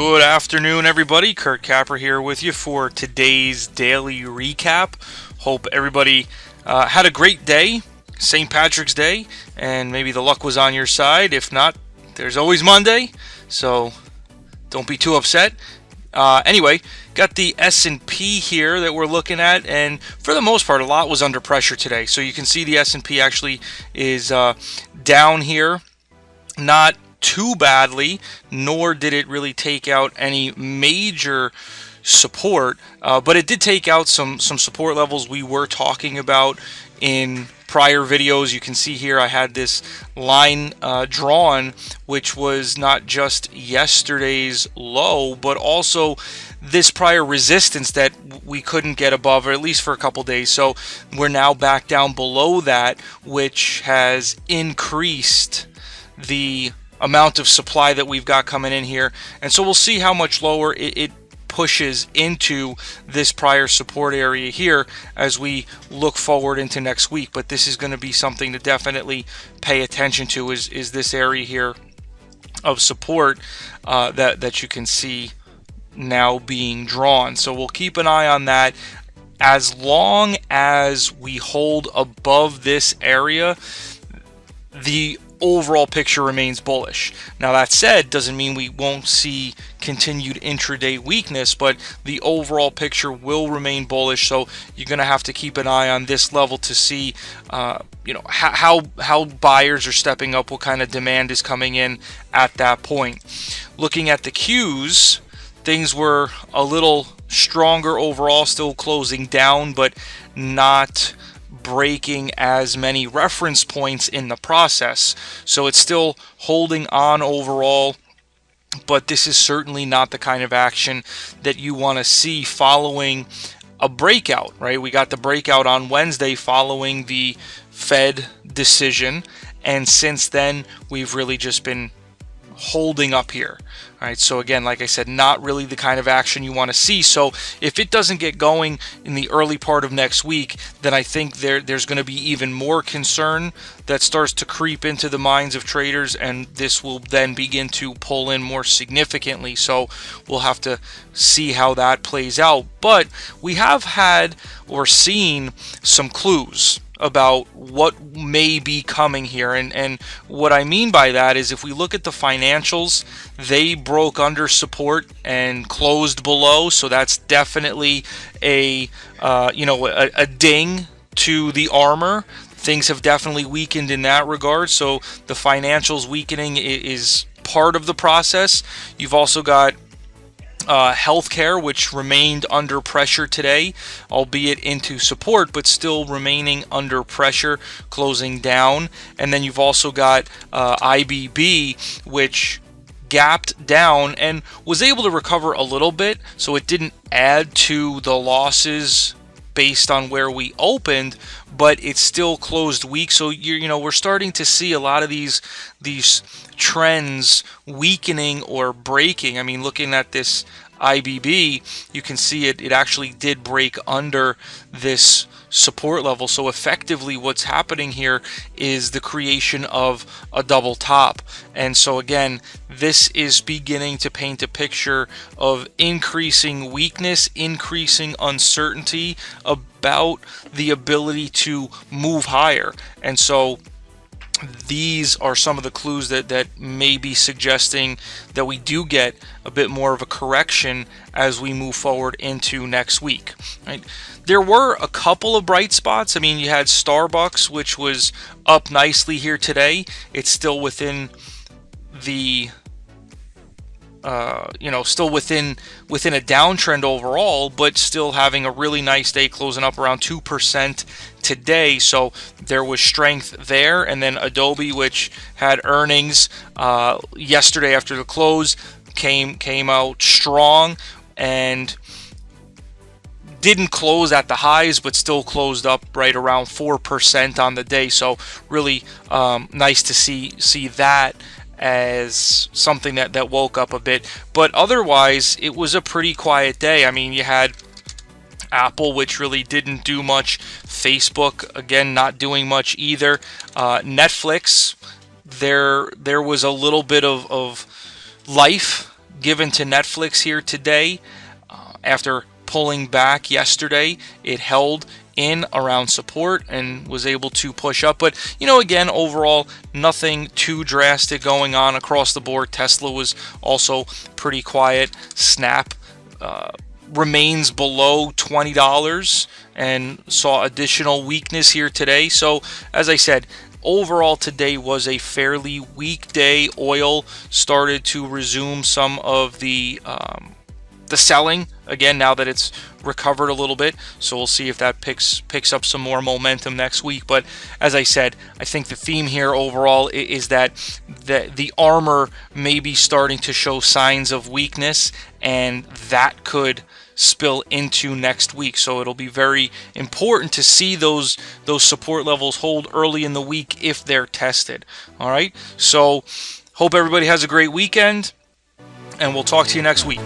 Good afternoon, everybody. Kurt Capra here with you for today's daily recap. Hope everybody had a great day, St. Patrick's Day, and maybe the luck was on your side. If not, there's always Monday, so don't be too upset. Anyway, got the S&P here that we're looking at, and for the most part, a lot was under pressure today. So you can see the S&P actually is down here, not too badly, nor did it really take out any major support, but it did take out some support levels we were talking about in prior videos. You can see here I had this line drawn, which was not just yesterday's low, but also this prior resistance that we couldn't get above, or at least for a couple days. So we're now back down below that, which has increased the amount of supply that we've got coming in here, and so we'll see how much lower it pushes into this prior support area here as we look forward into next week. But this is going to be something to definitely pay attention to, is this area here of support that you can see now being drawn. So we'll keep an eye on that. As long as we hold above this area, the overall picture remains bullish. Now, that said, doesn't mean we won't see continued intraday weakness, but the overall picture will remain bullish. So you're going to have to keep an eye on this level to see how buyers are stepping up, what kind of demand is coming in at that point. Looking at the Qs, things were a little stronger overall, still closing down, but not breaking as many reference points in the process. So it's still holding on overall, but this is certainly not the kind of action that you want to see following a breakout, right? We got the breakout on Wednesday following the Fed decision, and since then we've really just been holding up here. All right, so again, like I said, not really the kind of action you want to see. So if it doesn't get going in the early part of next week, then I think there's going to be even more concern that starts to creep into the minds of traders, and this will then begin to pull in more significantly. So we'll have to see how that plays out. But we have had or seen some clues about what may be coming here, and what I mean by that is, if we look at the financials, they broke under support and closed below, so that's definitely a ding to the armor. Things have definitely weakened in that regard, so the financials weakening is part of the process. You've also got healthcare, which remained under pressure today, albeit into support, but still remaining under pressure, closing down. And then you've also got IBB, which gapped down and was able to recover a little bit, so it didn't add to the losses based on where we opened, but it still closed weak. So we're starting to see a lot of these trends weakening or breaking. I mean, looking at this IBB, you can see it actually did break under this support level. So effectively what's happening here is the creation of a double top. And so again, this is beginning to paint a picture of increasing weakness, increasing uncertainty about the ability to move higher. And so these are some of the clues that may be suggesting that we do get a bit more of a correction as we move forward into next week. Right? There were a couple of bright spots. I mean, you had Starbucks, which was up nicely here today. It's still within the still within a downtrend overall, but still having a really nice day, closing up around 2% today. So there was strength there. And then Adobe, which had earnings yesterday after the close, came out strong and didn't close at the highs, but still closed up right around 4% on the day. So really nice to see that as something that woke up a bit. But otherwise, it was a pretty quiet day. I mean, you had Apple, which really didn't do much. Facebook, again, not doing much either. Netflix, there was a little bit of life given to Netflix here today. After pulling back yesterday, it held in around support and was able to push up. But, again, overall, nothing too drastic going on across the board. Tesla was also pretty quiet. Snap remains below $20 and saw additional weakness here today. So, as I said, overall today was a fairly weak day. Oil started to resume some of the selling again now that it's recovered a little bit, so we'll see if that picks up some more momentum next week. But as I said, I think the theme here overall is that the armor may be starting to show signs of weakness, and that could spill into next week. So it'll be very important to see those support levels hold early in the week if they're tested. All right, so hope everybody has a great weekend, and we'll talk to you next week.